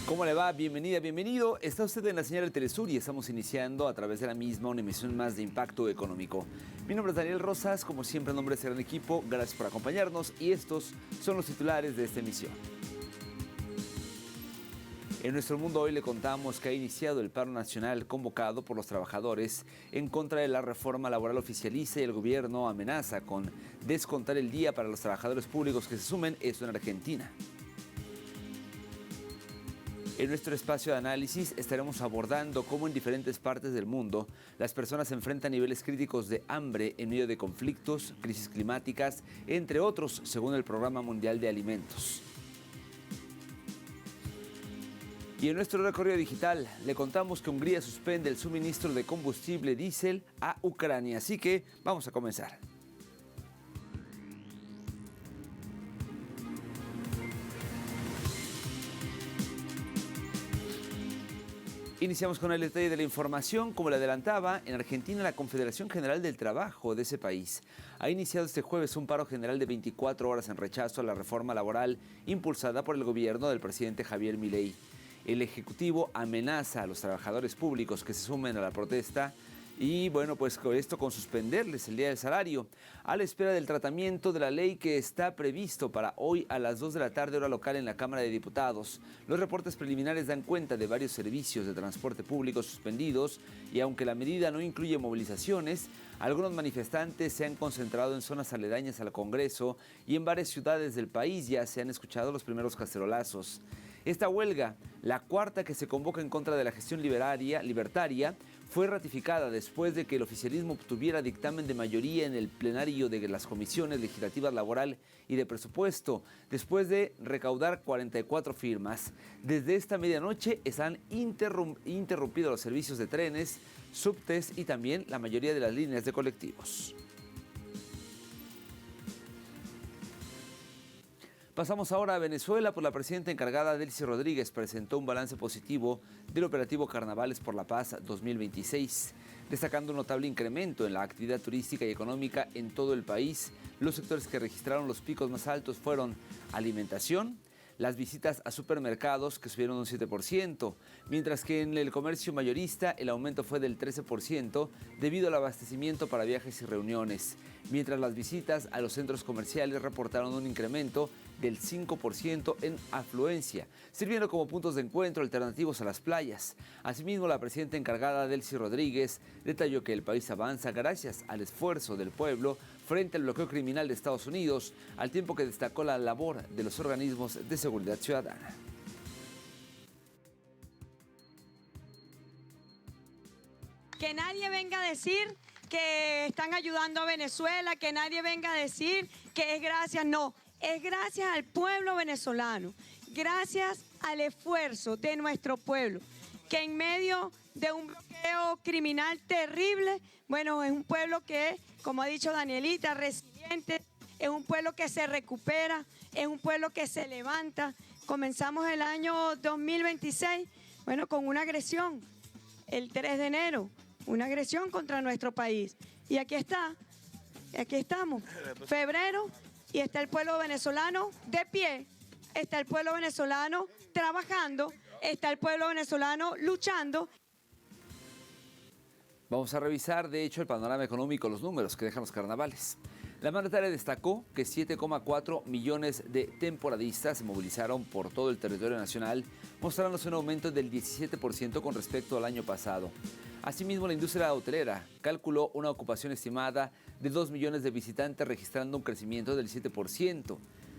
¿Cómo le va? Bienvenida, bienvenido. Está usted en la señal de Telesur y estamos iniciando a través de la misma una emisión más de Impacto Económico. Mi nombre es Daniel Rosas, como siempre en nombre de este gran equipo, gracias por acompañarnos y estos son los titulares de esta emisión. En nuestro mundo hoy le contamos que ha iniciado el paro nacional convocado por los trabajadores en contra de la reforma laboral oficialista y el gobierno amenaza con descontar el día para los trabajadores públicos que se sumen, esto en Argentina. En nuestro espacio de análisis estaremos abordando cómo en diferentes partes del mundo las personas enfrentan niveles críticos de hambre en medio de conflictos, crisis climáticas, entre otros, según el Programa Mundial de Alimentos. Y en nuestro recorrido digital le contamos que Hungría suspende el suministro de combustible diésel a Ucrania. Así que vamos a comenzar. Iniciamos con el detalle de la información. Como le adelantaba, en Argentina la Confederación General del Trabajo de ese país ha iniciado este jueves un paro general de 24 horas en rechazo a la reforma laboral impulsada por el gobierno del presidente Javier Milei. El Ejecutivo amenaza a los trabajadores públicos que se sumen a la protesta y bueno, pues con esto con suspenderles el día del salario a la espera del tratamiento de la ley que está previsto para hoy a las 2 de la tarde hora local en la Cámara de Diputados. Los reportes preliminares dan cuenta de varios servicios de transporte público suspendidos y aunque la medida no incluye movilizaciones, algunos manifestantes se han concentrado en zonas aledañas al Congreso y en varias ciudades del país ya se han escuchado los primeros cacerolazos. Esta huelga, la cuarta que se convoca en contra de la gestión libertaria, fue ratificada después de que el oficialismo obtuviera dictamen de mayoría en el plenario de las comisiones legislativas laboral y de presupuesto, después de recaudar 44 firmas. Desde esta medianoche están interrumpidos los servicios de trenes, subtes y también la mayoría de las líneas de colectivos. Pasamos ahora a Venezuela, pues la presidenta encargada Delcy Rodríguez presentó un balance positivo del operativo Carnavales por la Paz 2026, destacando un notable incremento en la actividad turística y económica en todo el país. Los sectores que registraron los picos más altos fueron alimentación, las visitas a supermercados que subieron un 7%, mientras que en el comercio mayorista el aumento fue del 13% debido al abastecimiento para viajes y reuniones, mientras las visitas a los centros comerciales reportaron un incremento del 5% en afluencia, sirviendo como puntos de encuentro alternativos a las playas. Asimismo, la presidenta encargada Delcy Rodríguez detalló que el país avanza gracias al esfuerzo del pueblo frente al bloqueo criminal de Estados Unidos, al tiempo que destacó la labor de los organismos de seguridad ciudadana. Que nadie venga a decir que están ayudando a Venezuela, que nadie venga a decir que es gracias, no, es gracias al pueblo venezolano, gracias al esfuerzo de nuestro pueblo, que en medio de un bloqueo criminal terrible, bueno, es un pueblo que, como ha dicho Danielita, resiliente, es un pueblo que se recupera, es un pueblo que se levanta. Comenzamos el año 2026, bueno, con una agresión, el 3 de enero, una agresión contra nuestro país. Y aquí estamos, febrero, y está el pueblo venezolano de pie, está el pueblo venezolano trabajando, está el pueblo venezolano luchando. Vamos a revisar, de hecho, el panorama económico, los números que dejan los carnavales. La mandataria destacó que 7,4 millones de temporadistas se movilizaron por todo el territorio nacional, mostrándose un aumento del 17% con respecto al año pasado. Asimismo, la industria hotelera calculó una ocupación estimada de 2 millones de visitantes, registrando un crecimiento del 7%.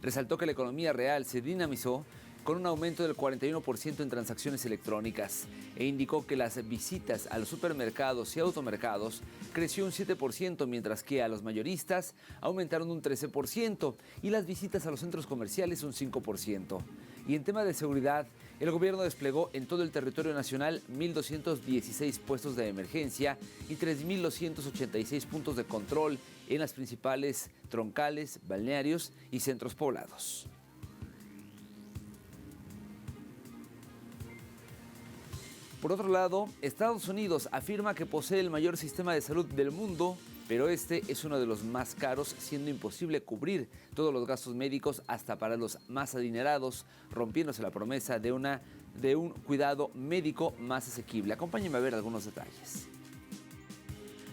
Resaltó que la economía real se dinamizó con un aumento del 41% en transacciones electrónicas e indicó que las visitas a los supermercados y automercados creció un 7%, mientras que a los mayoristas aumentaron un 13% y las visitas a los centros comerciales un 5%. Y en tema de seguridad, el gobierno desplegó en todo el territorio nacional 1.216 puestos de emergencia y 3.286 puntos de control en las principales troncales, balnearios y centros poblados. Por otro lado, Estados Unidos afirma que posee el mayor sistema de salud del mundo, pero este es uno de los más caros, siendo imposible cubrir todos los gastos médicos hasta para los más adinerados, rompiéndose la promesa de una de un cuidado médico más asequible. Acompáñenme a ver algunos detalles.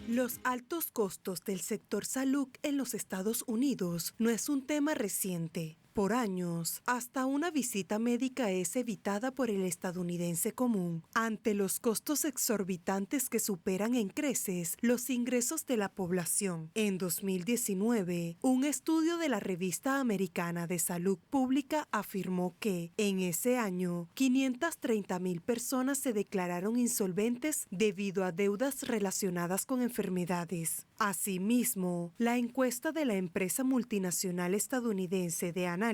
Los altos costos del sector salud en los Estados Unidos no es un tema reciente. Por años, hasta una visita médica es evitada por el estadounidense común. Ante los costos exorbitantes que superan en creces los ingresos de la población. En 2019, un estudio de la Revista Americana de Salud Pública afirmó que, en ese año, 530,000 personas se declararon insolventes debido a deudas relacionadas con enfermedades. Asimismo, la encuesta de la empresa multinacional estadounidense de análisis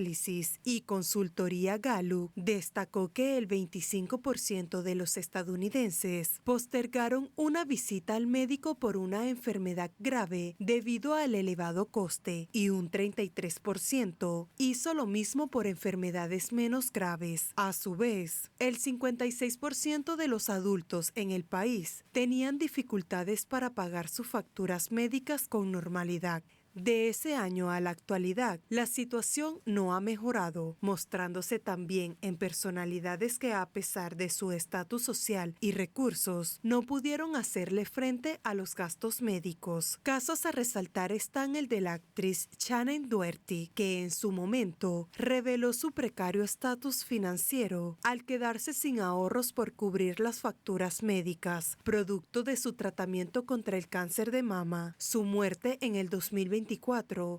y consultoría Gallup destacó que el 25% de los estadounidenses postergaron una visita al médico por una enfermedad grave debido al elevado coste y un 33% hizo lo mismo por enfermedades menos graves. A su vez, el 56% de los adultos en el país tenían dificultades para pagar sus facturas médicas con normalidad. De ese año a la actualidad, la situación no ha mejorado, mostrándose también en personalidades que, a pesar de su estatus social y recursos, no pudieron hacerle frente a los gastos médicos. Casos a resaltar están el de la actriz Shannen Doherty, que en su momento reveló su precario estatus financiero al quedarse sin ahorros por cubrir las facturas médicas, producto de su tratamiento contra el cáncer de mama. Su muerte en el 2024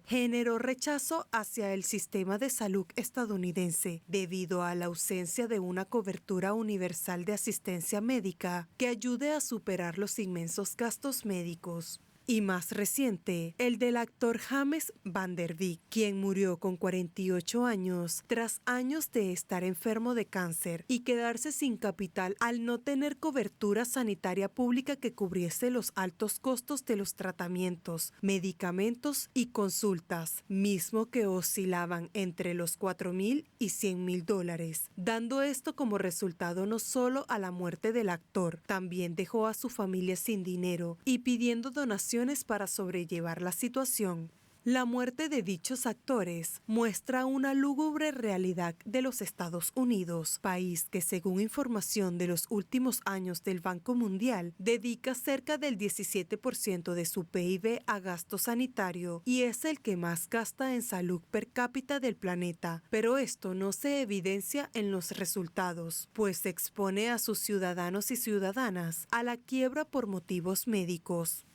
generó rechazo hacia el sistema de salud estadounidense debido a la ausencia de una cobertura universal de asistencia médica que ayude a superar los inmensos gastos médicos. Y más reciente, el del actor James Van Der Beek, quien murió con 48 años tras años de estar enfermo de cáncer y quedarse sin capital al no tener cobertura sanitaria pública que cubriese los altos costos de los tratamientos, medicamentos y consultas, mismo que oscilaban entre los $4,000 y $100,000, dando esto como resultado no solo a la muerte del actor, también dejó a su familia sin dinero y pidiendo donaciones para sobrellevar la situación. La muerte de dichos actores muestra una lúgubre realidad de los Estados Unidos, país que, según información de los últimos años del Banco Mundial, dedica cerca del 17% de su PIB a gasto sanitario y es el que más gasta en salud per cápita del planeta. Pero esto no se evidencia en los resultados, pues expone a sus ciudadanos y ciudadanas a la quiebra por motivos médicos.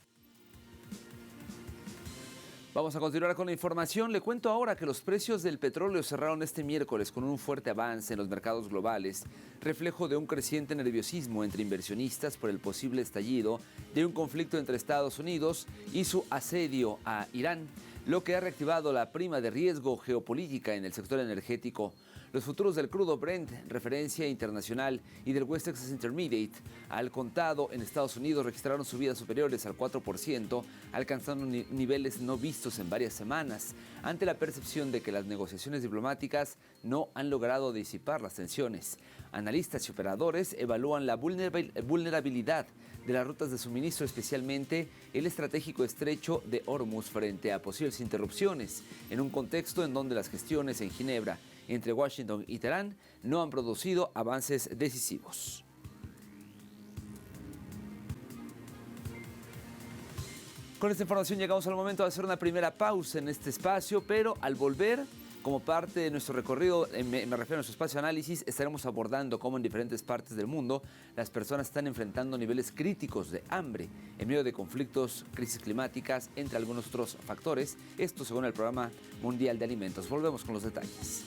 Vamos a continuar con la información. Le cuento ahora que los precios del petróleo cerraron este miércoles con un fuerte avance en los mercados globales, reflejo de un creciente nerviosismo entre inversionistas por el posible estallido de un conflicto entre Estados Unidos y su asedio a Irán, lo que ha reactivado la prima de riesgo geopolítica en el sector energético. Los futuros del crudo Brent, referencia internacional, y del West Texas Intermediate al contado en Estados Unidos registraron subidas superiores al 4%, alcanzando niveles no vistos en varias semanas, ante la percepción de que las negociaciones diplomáticas no han logrado disipar las tensiones. Analistas y operadores evalúan la vulnerabilidad de las rutas de suministro, especialmente el estratégico estrecho de Hormuz, frente a posibles interrupciones, en un contexto en donde las gestiones en Ginebra entre Washington y Teherán no han producido avances decisivos. Con esta información llegamos al momento de hacer una primera pausa en este espacio, pero al volver, como parte de nuestro recorrido, me refiero a nuestro espacio de análisis, estaremos abordando cómo en diferentes partes del mundo las personas están enfrentando niveles críticos de hambre en medio de conflictos, crisis climáticas, entre algunos otros factores. Esto según el Programa Mundial de Alimentos. Volvemos con los detalles.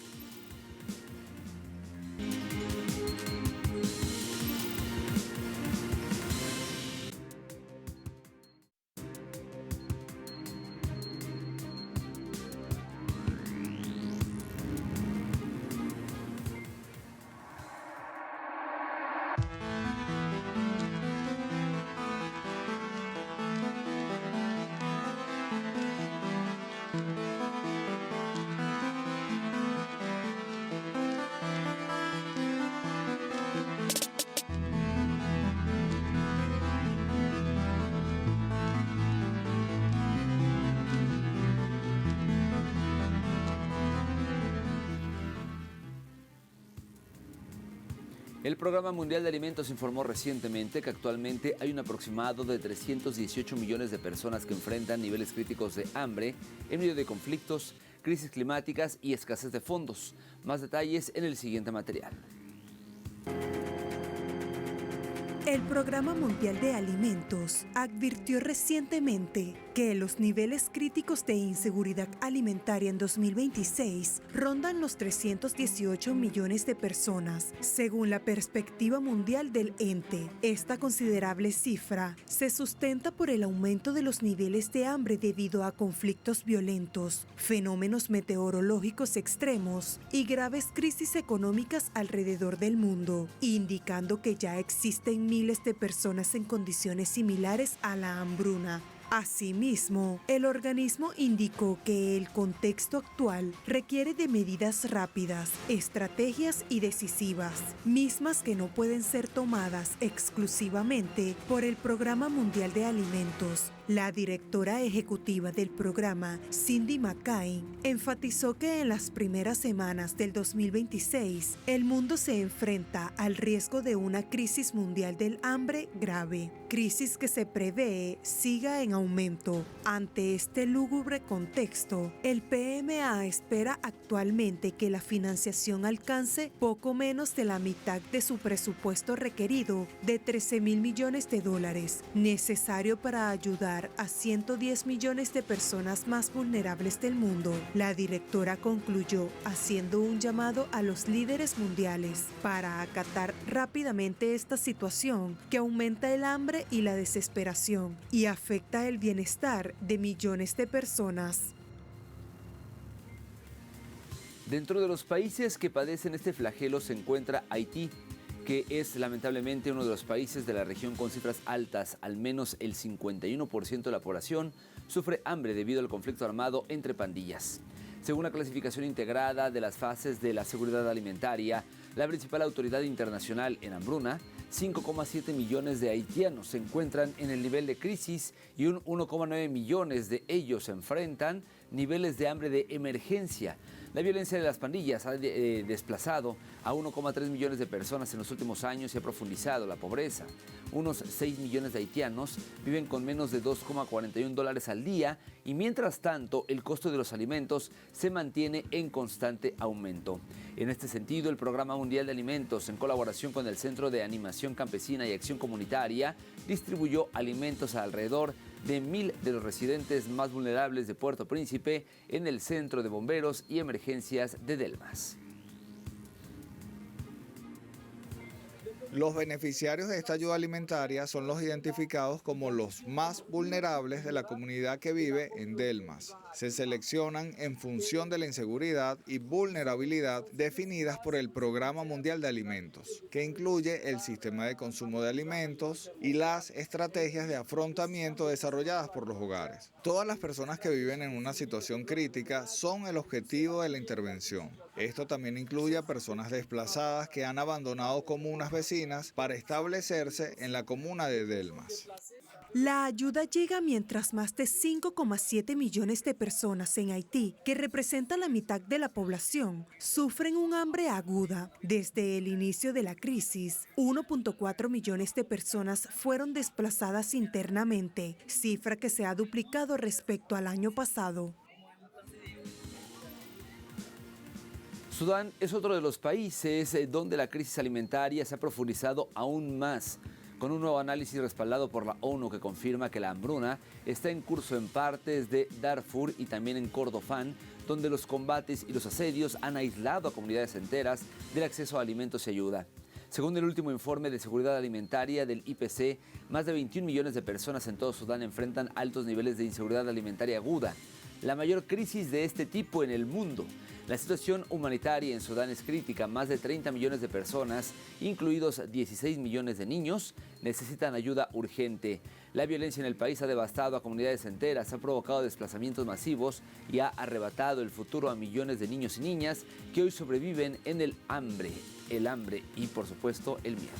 El Programa Mundial de Alimentos informó recientemente que actualmente hay un aproximado de 318 millones de personas que enfrentan niveles críticos de hambre en medio de conflictos, crisis climáticas y escasez de fondos. Más detalles en el siguiente material. El Programa Mundial de Alimentos advirtió recientemente que los niveles críticos de inseguridad alimentaria en 2026 rondan los 318 millones de personas, según la perspectiva mundial del ente. Esta considerable cifra se sustenta por el aumento de los niveles de hambre debido a conflictos violentos, fenómenos meteorológicos extremos y graves crisis económicas alrededor del mundo, indicando que ya existen miles de personas en condiciones similares a la hambruna. Asimismo, el organismo indicó que el contexto actual requiere de medidas rápidas, estrategias y decisivas, mismas que no pueden ser tomadas exclusivamente por el Programa Mundial de Alimentos. La directora ejecutiva del programa, Cindy McCain, enfatizó que en las primeras semanas del 2026, el mundo se enfrenta al riesgo de una crisis mundial del hambre grave, crisis que se prevé siga en aumento. Ante este lúgubre contexto, el PMA espera actualmente que la financiación alcance poco menos de la mitad de su presupuesto requerido de $13,000 millones, necesario para ayudar a 110 millones de personas más vulnerables del mundo. La directora concluyó haciendo un llamado a los líderes mundiales para acatar rápidamente esta situación que aumenta el hambre y la desesperación y afecta el bienestar de millones de personas. Dentro de los países que padecen este flagelo se encuentra Haití, que es lamentablemente uno de los países de la región con cifras altas. Al menos el 51% de la población sufre hambre debido al conflicto armado entre pandillas. Según la clasificación integrada de las fases de la seguridad alimentaria, la principal autoridad internacional en hambruna, 5,7 millones de haitianos se encuentran en el nivel de crisis y un 1,9 millones de ellos enfrentan niveles de hambre de emergencia. La violencia de las pandillas ha desplazado a 1,3 millones de personas en los últimos años y ha profundizado la pobreza. Unos 6 millones de haitianos viven con menos de $2,41 al día y mientras tanto el costo de los alimentos se mantiene en constante aumento. En este sentido, el Programa Mundial de Alimentos, en colaboración con el Centro de Animación Campesina y Acción Comunitaria, distribuyó alimentos a alrededor de 1,000 de los residentes más vulnerables de Puerto Príncipe en el Centro de Bomberos y Emergencias de Delmas. Los beneficiarios de esta ayuda alimentaria son los identificados como los más vulnerables de la comunidad que vive en Delmas. Se seleccionan en función de la inseguridad y vulnerabilidad definidas por el Programa Mundial de Alimentos, que incluye el sistema de consumo de alimentos y las estrategias de afrontamiento desarrolladas por los hogares. Todas las personas que viven en una situación crítica son el objetivo de la intervención. Esto también incluye a personas desplazadas que han abandonado comunas vecinas para establecerse en la comuna de Delmas. La ayuda llega mientras más de 5,7 millones de personas en Haití, que representa la mitad de la población, sufren un hambre aguda. Desde el inicio de la crisis, 1,4 millones de personas fueron desplazadas internamente, cifra que se ha duplicado respecto al año pasado. Sudán es otro de los países donde la crisis alimentaria se ha profundizado aún más, con un nuevo análisis respaldado por la ONU que confirma que la hambruna está en curso en partes de Darfur y también en Kordofán, donde los combates y los asedios han aislado a comunidades enteras del acceso a alimentos y ayuda. Según el último informe de seguridad alimentaria del IPC, más de 21 millones de personas en todo Sudán enfrentan altos niveles de inseguridad alimentaria aguda, la mayor crisis de este tipo en el mundo. La situación humanitaria en Sudán es crítica. Más de 30 millones de personas, incluidos 16 millones de niños, necesitan ayuda urgente. La violencia en el país ha devastado a comunidades enteras, ha provocado desplazamientos masivos y ha arrebatado el futuro a millones de niños y niñas que hoy sobreviven en el hambre y, por supuesto, el miedo.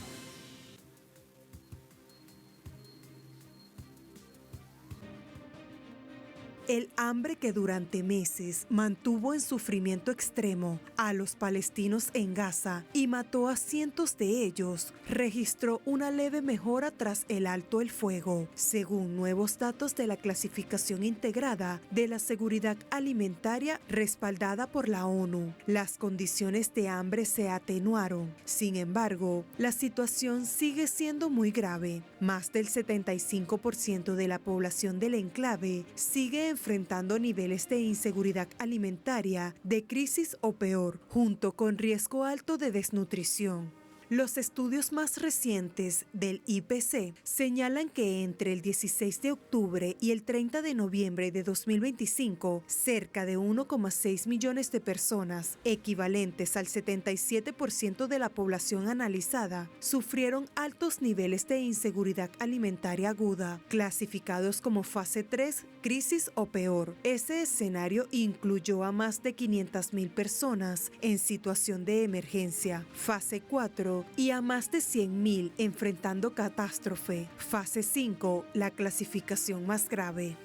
El hambre que durante meses mantuvo en sufrimiento extremo a los palestinos en Gaza y mató a cientos de ellos, registró una leve mejora tras el alto el fuego, según nuevos datos de la clasificación integrada de la seguridad alimentaria respaldada por la ONU. Las condiciones de hambre se atenuaron. Sin embargo, la situación sigue siendo muy grave. Más del 75% de la población del enclave sigue enfrentando niveles de inseguridad alimentaria, de crisis o peor, junto con riesgo alto de desnutrición. Los estudios más recientes del IPC señalan que entre el 16 de octubre y el 30 de noviembre de 2025, cerca de 1,6 millones de personas, equivalentes al 77% de la población analizada, sufrieron altos niveles de inseguridad alimentaria aguda, clasificados como fase 3, crisis o peor. Ese escenario incluyó a más de 500,000 personas en situación de emergencia, fase 4, y a más de 100,000 enfrentando catástrofe, fase 5, la clasificación más grave.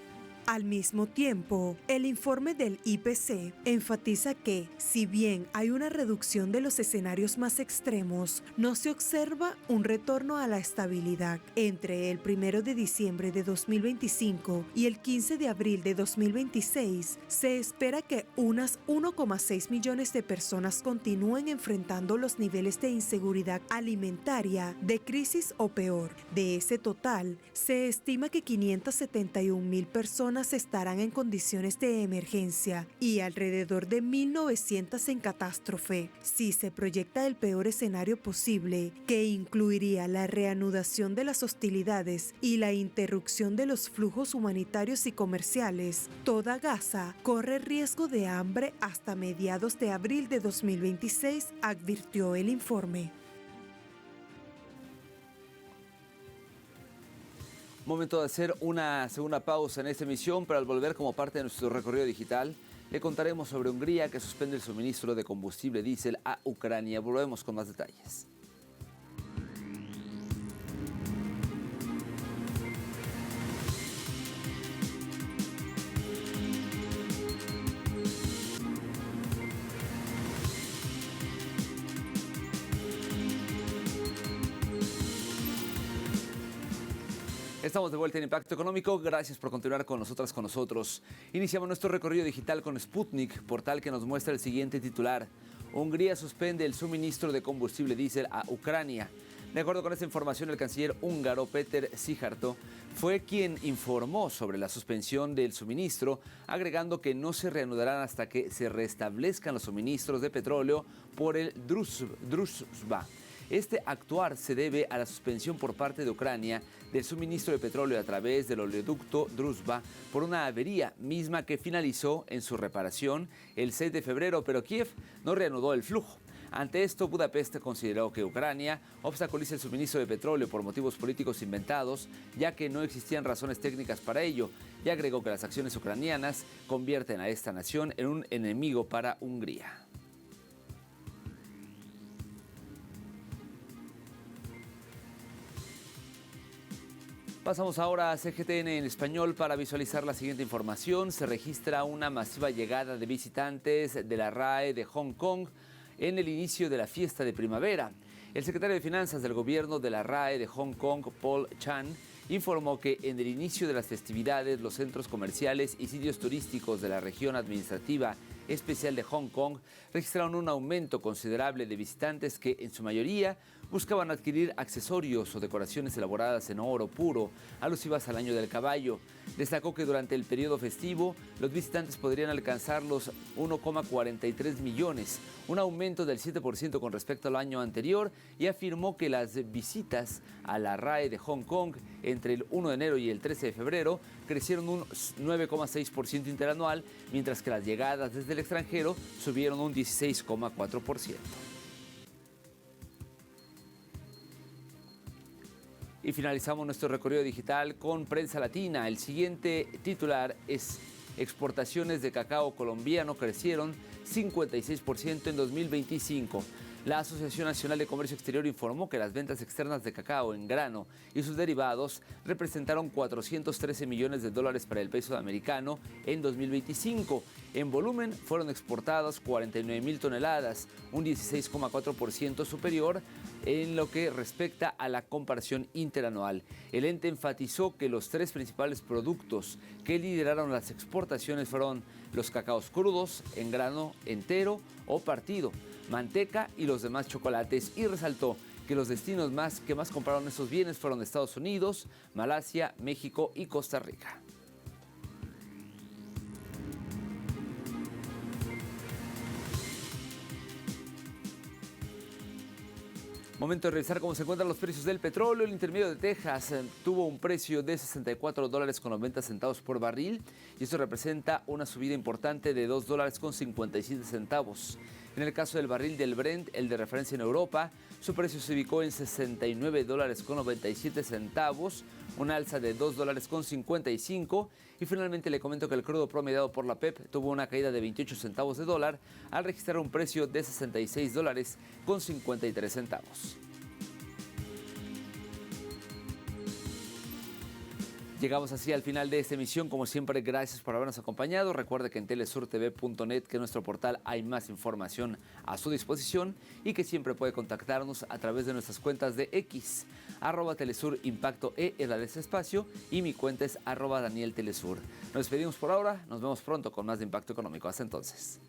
Al mismo tiempo, el informe del IPC enfatiza que, si bien hay una reducción de los escenarios más extremos, no se observa un retorno a la estabilidad. Entre el 1 de diciembre de 2025 y el 15 de abril de 2026, se espera que unas 1,6 millones de personas continúen enfrentando los niveles de inseguridad alimentaria, de crisis o peor. De ese total, se estima que 571,000 personas estarán en condiciones de emergencia y alrededor de 1,900 en catástrofe. Si se proyecta el peor escenario posible, que incluiría la reanudación de las hostilidades y la interrupción de los flujos humanitarios y comerciales, toda Gaza corre riesgo de hambre hasta mediados de abril de 2026, advirtió el informe. Momento de hacer una segunda pausa en esta emisión, pero al volver como parte de nuestro recorrido digital, le contaremos sobre Hungría que suspende el suministro de combustible diésel a Ucrania. Volvemos con más detalles. Estamos de vuelta en Impacto Económico. Gracias por continuar con nosotros. Iniciamos nuestro recorrido digital con Sputnik, portal que nos muestra el siguiente titular. Hungría suspende el suministro de combustible diésel a Ucrania. De acuerdo con esta información, el canciller húngaro Péter Szijjártó fue quien informó sobre la suspensión del suministro, agregando que no se reanudarán hasta que se restablezcan los suministros de petróleo por el Druzhba. Este actuar se debe a la suspensión por parte de Ucrania del suministro de petróleo a través del oleoducto Druzhba por una avería misma que finalizó en su reparación el 6 de febrero, pero Kiev no reanudó el flujo. Ante esto, Budapest consideró que Ucrania obstaculiza el suministro de petróleo por motivos políticos inventados, ya que no existían razones técnicas para ello, y agregó que las acciones ucranianas convierten a esta nación en un enemigo para Hungría. Pasamos ahora a CGTN en español para visualizar la siguiente información. Se registra una masiva llegada de visitantes de la RAE de Hong Kong en el inicio de la fiesta de primavera. El secretario de Finanzas del gobierno de la RAE de Hong Kong, Paul Chan, informó que en el inicio de las festividades los centros comerciales y sitios turísticos de la región administrativa especial de Hong Kong registraron un aumento considerable de visitantes que en su mayoría buscaban adquirir accesorios o decoraciones elaboradas en oro puro, alusivas al año del caballo. Destacó que durante el periodo festivo los visitantes podrían alcanzar los 1,43 millones, un aumento del 7% con respecto al año anterior, y afirmó que las visitas a la RAE de Hong Kong entre el 1 de enero y el 13 de febrero crecieron un 9,6% interanual, mientras que las llegadas desde el extranjero subieron un 16,4%. Y finalizamos nuestro recorrido digital con Prensa Latina. El siguiente titular es: exportaciones de cacao colombiano crecieron 56% en 2025. La Asociación Nacional de Comercio Exterior informó que las ventas externas de cacao en grano y sus derivados representaron 413 millones de dólares para el peso americano en 2025. En volumen fueron exportadas 49,000 toneladas, un 16,4% superior en lo que respecta a la comparación interanual. El ente enfatizó que los tres principales productos que lideraron las exportaciones fueron los cacaos crudos, en grano entero o partido, manteca y los demás chocolates, y resaltó que los destinos que más compraron esos bienes fueron Estados Unidos, Malasia, México y Costa Rica. Momento de revisar cómo se encuentran los precios del petróleo. El intermedio de Texas tuvo un precio de $64.90 por barril y esto representa una subida importante de $2.57. En el caso del barril del Brent, el de referencia en Europa, su precio se ubicó en $69.97, una alza de $2.55. Y finalmente le comento que el crudo promediado por la PEP tuvo una caída de 28 centavos de dólar al registrar un precio de $66.53. Llegamos así al final de esta emisión. Como siempre, gracias por habernos acompañado. Recuerde que en telesurtv.net, que es nuestro portal, hay más información a su disposición y que siempre puede contactarnos a través de nuestras cuentas de X, @TelesurImpactoE es la de ese espacio, y mi cuenta es @DanielTelesur. Nos despedimos por ahora, nos vemos pronto con más de Impacto Económico. Hasta entonces.